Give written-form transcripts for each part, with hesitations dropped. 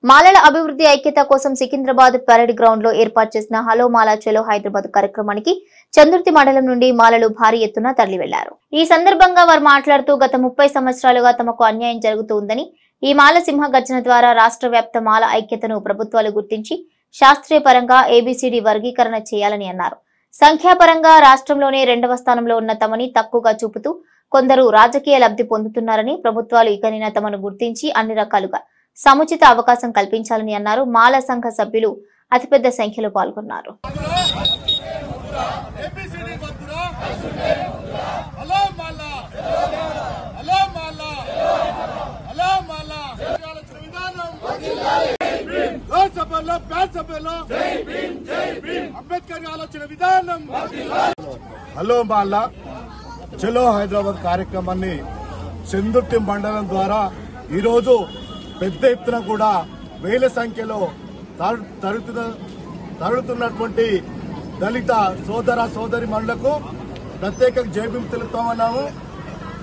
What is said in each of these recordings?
మాలల అభివృద్ధి ఐక్యత కోసం సికింద్రాబాద్ పరేడ్ గ్రౌండ్ లో ఏర్పాటు చేసిన హలో మాలా చలో హైదరాబాద్ కార్యక్రమానికి చందుర్తి మండలం నుండి మాలలు భారీ ఎత్తున తరలి వెళ్లారు. ఈ సందర్భంగా వారు మాట్లాడుతూ గత 30 సంవత్సరాలుగా తమకు అన్యాయం జరుగుతుందని, ఈ మాల సింహ గర్జన ద్వారా రాష్ట్ర వ్యాప్త మాల ఐక్యతను ప్రభుత్వాలు గుర్తించి శాస్త్రీయ పరంగా ఏబిసిడి వర్గీకరణ చేయాలని అన్నారు. సంఖ్యాపరంగా రాష్ట్రంలోనే 2వ స్థానంలో ఉన్న తమని తక్కువగా చూపుతూ కొందరు రాజకీయ లబ్ధి పొందుతున్నారని, ప్రభుత్వాలు ఇకనైనా తమను గుర్తించి అన్ని రకాలుగా సముచిత అవకాశం కల్పించాలని అన్నారు. మాల సంఘ సభ్యులు అతిపెద్ద సంఖ్యలో పాల్గొన్నారు. హలో మాలా చలో హైదరాబాద్ కార్యక్రమాన్ని చందుర్తి మండలం ద్వారా ఈరోజు పెద్ద ఎత్తున కూడా వేల సంఖ్యలో తరులుతున్నటువంటి దళిత సోదర సోదరి మనులకు ప్రత్యేక జైభీం తెలుపుతామన్నాము.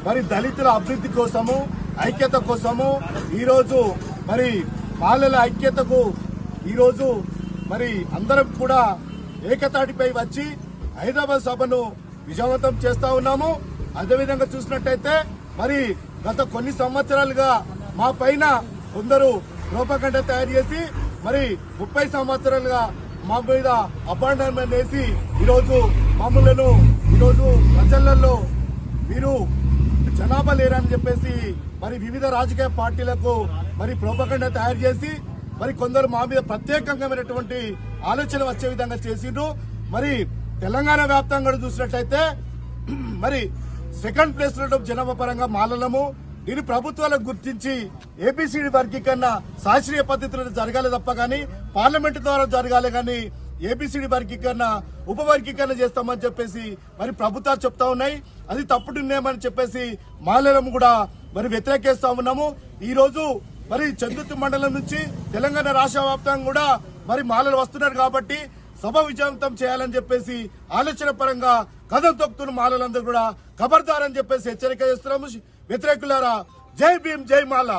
మరి దళితుల అభివృద్ధి కోసము, ఐక్యత కోసము ఈరోజు మరి మాలల ఐక్యతకు ఈరోజు మరి అందరం కూడా ఏకతాటిపై వచ్చి హైదరాబాద్ సభను విజయవంతం చేస్తా ఉన్నాము. అదేవిధంగా చూసినట్టయితే మరి గత కొన్ని సంవత్సరాలుగా మా పైన కొందరు ప్రోపగండా తయారు చేసి మరి 30 సంవత్సరాలుగా మా మీద అపాయింట్మెంట్ వేసి ఈరోజు మమ్మల్ని ఈరోజు ప్రజలలో మీరు జనాభా లేరని చెప్పేసి మరి వివిధ రాజకీయ పార్టీలకు మరి ప్రోపగండా తయారు చేసి మరి కొందరు మా మీద ప్రత్యేకంగామైనటువంటి ఆలోచన వచ్చే విధంగా చేసిండ్రు. మరి తెలంగాణ వ్యాప్తంగా చూసినట్టయితే మరి 2nd ప్లేస్ లో జనాభా పరంగా మాలలము. దీని ప్రభుత్వాలకు గుర్తించి ఏబిసిడి వర్గీకరణ శాస్త్రీయ పద్ధతిలో జరగాలి తప్ప గానీ పార్లమెంటు ద్వారా జరగాలి గానీ ఏబిసిడి వర్గీకరణ ఉపవర్గీకరణ చేస్తామని చెప్పేసి మరి ప్రభుత్వాలు చెప్తా ఉన్నాయి. అది తప్పుడు నిర్ణయమని చెప్పేసి మాలలము కూడా మరి వ్యతిరేకిస్తా ఉన్నాము. ఈ రోజు మరి చందుర్తి మండలం నుంచి తెలంగాణ రాష్ట్ర వ్యాప్తంగా కూడా మరి మాలలు వస్తున్నారు కాబట్టి సభ విజయవంతం చేయాలని చెప్పేసి ఆలోచన పరంగా కథం తొక్కుతున్న మాలలందరూ కూడా ఖబర్దార్ అని చెప్పేసి హెచ్చరిక చేస్తున్నాము. వ్యతిరేకులారా, జై భీమ్, జై మాల.